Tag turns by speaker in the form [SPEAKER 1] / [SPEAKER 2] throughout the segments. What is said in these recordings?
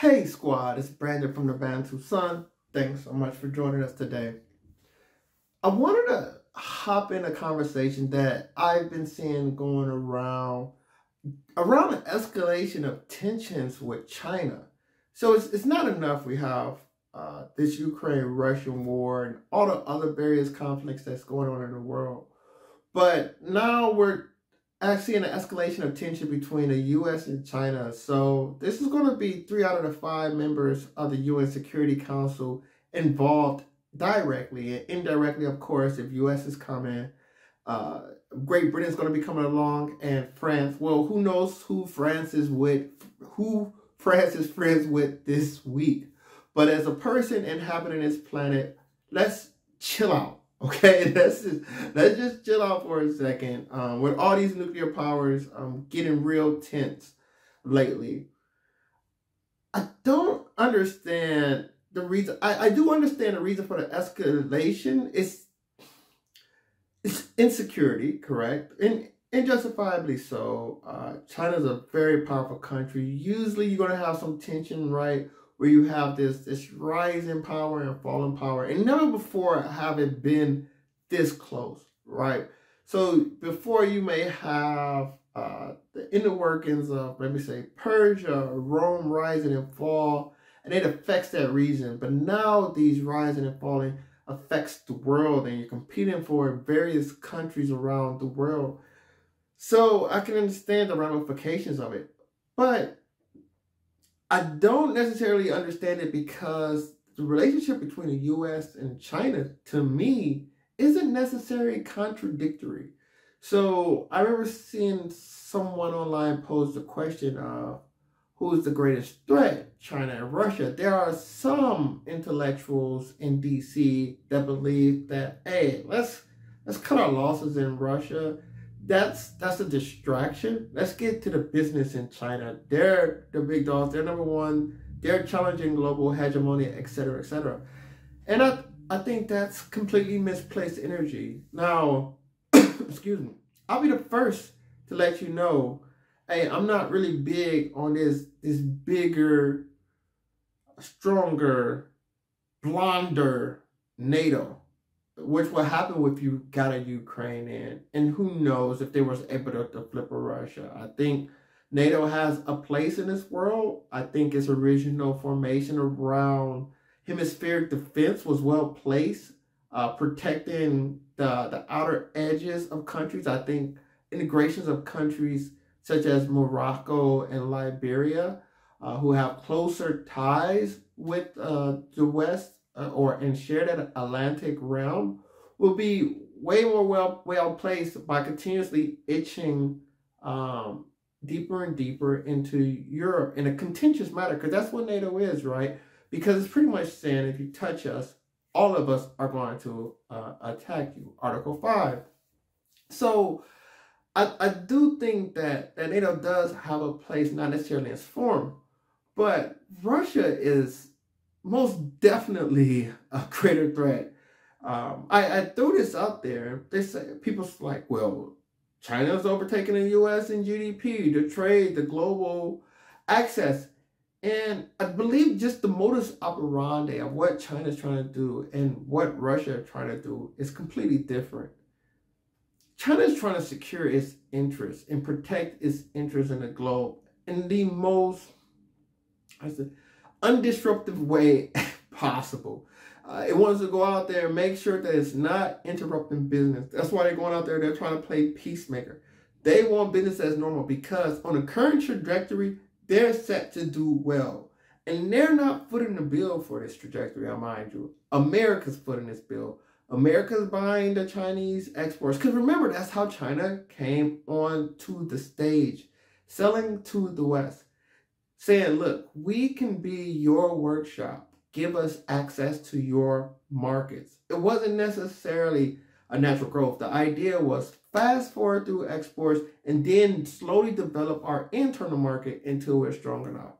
[SPEAKER 1] Hey squad, it's Brandon from the Bantu Sun. Thanks so much for joining us today. I wanted to hop in a conversation that I've been seeing going around an escalation of tensions with China. So it's not enough we have this Ukraine-Russian war and all the other various conflicts that's going on in the world. But now we're actually in an escalation of tension between the U.S. and China. So this is going to be 3 out of the 5 members of the UN Security Council involved directly and indirectly, of course, if U.S. is coming. Great Britain is going to be coming along, and France. Well, who knows who France is friends with this week. But as a person inhabiting this planet, let's chill out. Okay, let's just chill out for a second. With all these nuclear powers getting real tense lately, I don't understand the reason. I do understand the reason for the escalation. It's insecurity, correct? And justifiably so. China's a very powerful country. Usually you're going to have some tension, right? Where you have this rise in power and fall in power. And never before have it been this close, right? So before you may have the inner workings of, let me say, Persia, Rome rising and fall, and it affects that region. But now these rising and falling affects the world, and you're competing for various countries around the world. So I can understand the ramifications of it. But I don't necessarily understand it because the relationship between the U.S. and China, to me, isn't necessarily contradictory. So I remember seeing someone online pose the question of who's the greatest threat, China and Russia. There are some intellectuals in D.C. that believe that, hey, let's cut our losses in Russia. That's a distraction. Let's get to the business in China. They're the big dogs. They're number one. They're challenging global hegemony, etc., etc. And I think that's completely misplaced energy. Now, excuse me, I'll be the first to let you know, hey, I'm not really big on this bigger, stronger, blonder NATO. Which will happen if you got a Ukraine in. And who knows if they was able to flip a Russia. I think NATO has a place in this world. I think its original formation around hemispheric defense was well placed, protecting the outer edges of countries. I think integrations of countries such as Morocco and Liberia, who have closer ties with the West, and share that Atlantic realm, will be way more well placed by continuously itching deeper and deeper into Europe in a contentious matter, because that's what NATO is, right? Because it's pretty much saying if you touch us, all of us are going to attack you. Article 5. So I do think that NATO does have a place, not necessarily in its form, but Russia is most definitely a greater threat. I threw this out there. They say people's like, well, China's overtaking the U.S. in GDP, the trade, the global access. And I believe just the modus operandi of what China's trying to do and what Russia is trying to do is completely different. China's trying to secure its interests and protect its interests in the globe in the most, undisruptive way possible. It wants to go out there and make sure that it's not interrupting business. That's why they're going out there. They're trying to play peacemaker. They want business as normal because on the current trajectory, they're set to do well. And they're not footing the bill for this trajectory, I mind you. America's footing this bill. America's buying the Chinese exports. Because remember, that's how China came onto the stage, selling to the West. Saying, look, we can be your workshop. Give us access to your markets. It wasn't necessarily a natural growth. The idea was fast forward through exports and then slowly develop our internal market until we're strong enough.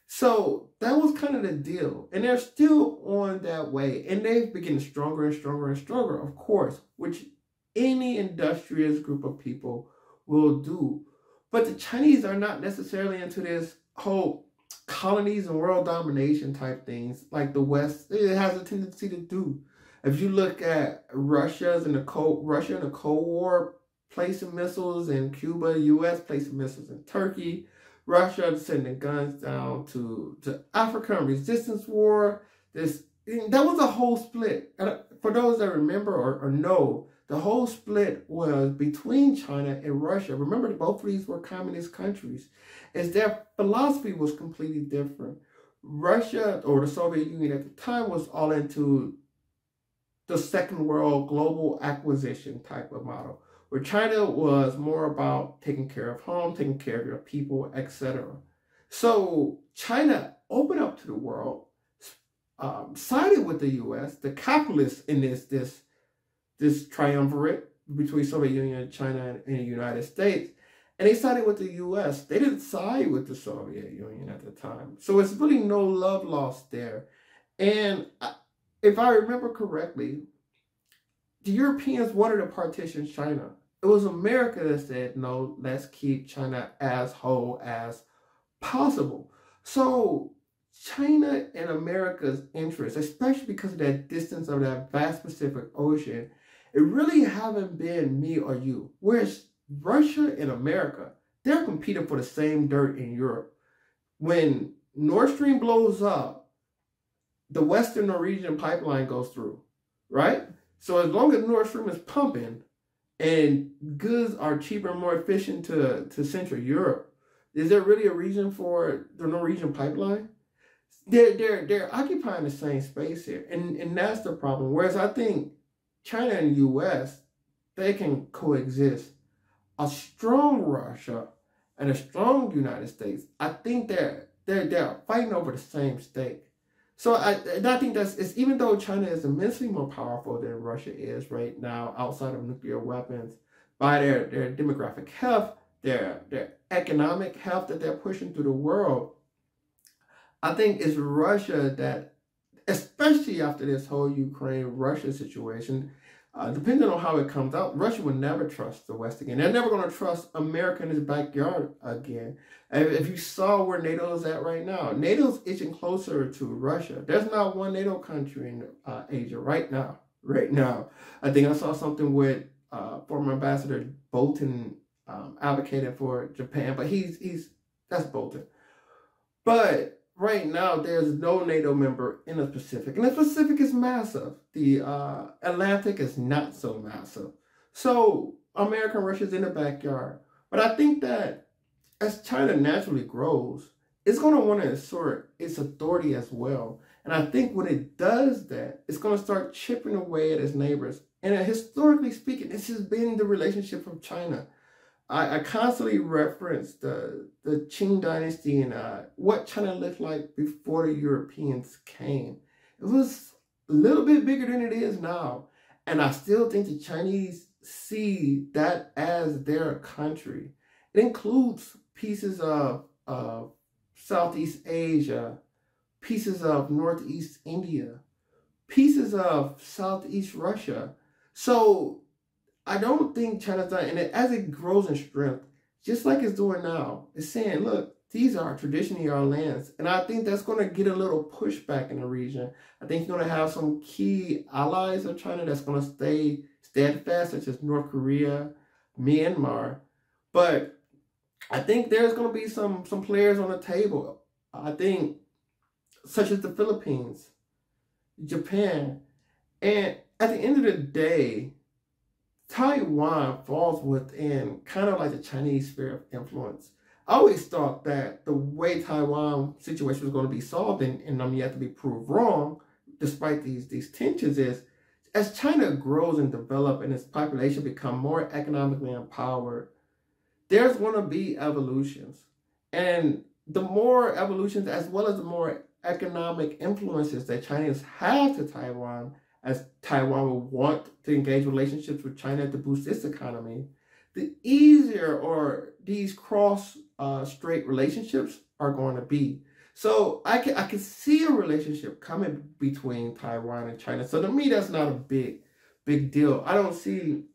[SPEAKER 1] So that was kind of the deal. And they're still on that way. And they've been getting stronger and stronger and stronger, of course, which any industrious group of people will do. But the Chinese are not necessarily into this whole colonies and world domination type things like the West, it has a tendency to do. If you look at Russia in the Cold War, placing missiles in Cuba, U.S. placing missiles in Turkey, Russia sending guns down to Africa and resistance war. That was a whole split. And for those that remember or know, the whole split was between China and Russia. Remember, both of these were communist countries. As their philosophy was completely different. Russia, or the Soviet Union at the time, was all into the second world global acquisition type of model, where China was more about taking care of home, taking care of your people, etc. So China opened up to the world, sided with the U.S., the capitalists in this triumvirate between Soviet Union, China, and the United States, and they sided with the U.S. They didn't side with the Soviet Union at the time. So it's really no love lost there. And if I remember correctly, the Europeans wanted to partition China. It was America that said, no, let's keep China as whole as possible. So China and America's interests, especially because of that distance of that vast Pacific Ocean, it really haven't been me or you. Whereas Russia and America, they're competing for the same dirt in Europe. When Nord Stream blows up, the Western Norwegian pipeline goes through, right? So as long as Nord Stream is pumping and goods are cheaper and more efficient to Central Europe, is there really a reason for the Norwegian pipeline? They're occupying the same space here, and that's the problem. Whereas I think China and U.S., they can coexist. A strong Russia and a strong United States, I think they're fighting over the same stake. So I think it's even though China is immensely more powerful than Russia is right now, outside of nuclear weapons, by their demographic health, their economic health that they're pushing through the world, I think it's Russia that, especially after this whole Ukraine-Russia situation, depending on how it comes out, Russia would never trust the West again. They're never going to trust America in its backyard again. If you saw where NATO is at right now, NATO's itching closer to Russia. There's not one NATO country in Asia right now. Right now, I think I saw something with former Ambassador Bolton advocating for Japan, but that's Bolton. But right now, there's no NATO member in the Pacific. And the Pacific is massive. The Atlantic is not so massive. So America and Russia is in the backyard. But I think that as China naturally grows, it's going to want to assert its authority as well. And I think when it does that, it's going to start chipping away at its neighbors. And historically speaking, this has been the relationship from China. I constantly reference the Qing dynasty and what China looked like before the Europeans came. It was a little bit bigger than it is now. And I still think the Chinese see that as their country. It includes pieces of Southeast Asia, pieces of Northeast India, pieces of Southeast Russia. So I don't think China's done, and as it grows in strength, just like it's doing now, it's saying, look, these are traditionally our lands. And I think that's going to get a little pushback in the region. I think you're going to have some key allies of China that's going to stay steadfast, such as North Korea, Myanmar. But I think there's going to be some players on the table. I think, such as the Philippines, Japan. And at the end of the day, Taiwan falls within kind of like the Chinese sphere of influence. I always thought that the way Taiwan situation was going to be solved, and I'm yet to be proved wrong, despite these tensions, is as China grows and develops and its population become more economically empowered, there's going to be evolutions. And the more evolutions, as well as the more economic influences that Chinese have to Taiwan, as Taiwan will want to engage relationships with China to boost its economy, the easier or these cross-strait relationships are going to be. So I can see a relationship coming between Taiwan and China. So to me, that's not a big deal. I don't see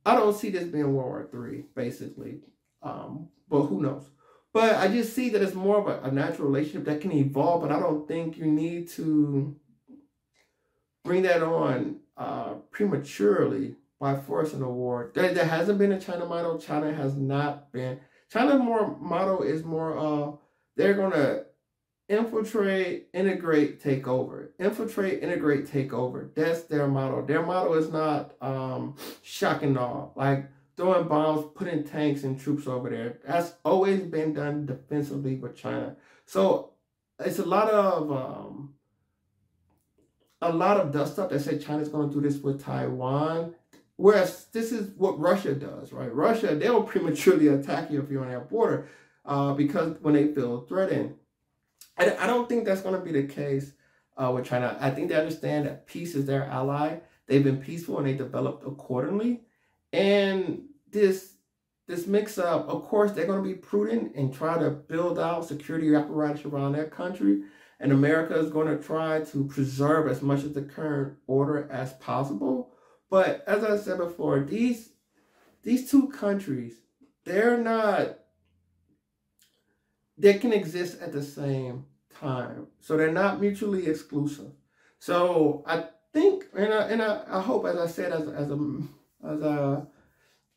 [SPEAKER 1] this being World War III, basically. But who knows? But I just see that it's more of a natural relationship that can evolve, but I don't think you need to bring that on prematurely by forcing a war. There hasn't been a China model. China has not been. China's model is more they're going to infiltrate, integrate, take over. Infiltrate, integrate, take over. That's their model. Their model is not shock and awe. Like throwing bombs, putting tanks and troops over there. That's always been done defensively with China. So it's a lot of dust up that say China's going to do this with Taiwan. Whereas this is what Russia does, right? Russia, they'll prematurely attack you if you're on their border because when they feel threatened. I don't think that's going to be the case with China. I think they understand that peace is their ally. They've been peaceful and they developed accordingly. And this mix-up, of course, they're going to be prudent and try to build out security apparatus around their country. And America is going to try to preserve as much of the current order as possible. But as I said before, these two countries, they can exist at the same time. So they're not mutually exclusive. So I think, and I hope, as I said, as a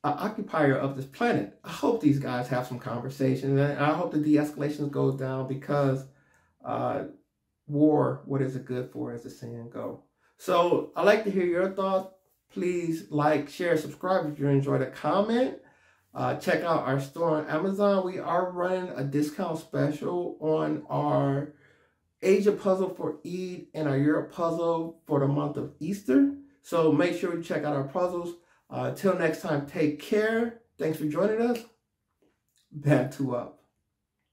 [SPEAKER 1] occupier of this planet, I hope these guys have some conversations, and I hope the de-escalations go down because war, what is it good for, as the saying go. So I'd like to hear your thoughts. Please like, share, subscribe if you enjoyed a comment. Check out our store on Amazon. We are running a discount special on our Asia puzzle for Eid and our Europe puzzle for the month of Easter. So make sure you check out our puzzles. Till next time, take care. Thanks for joining us. Bantu up.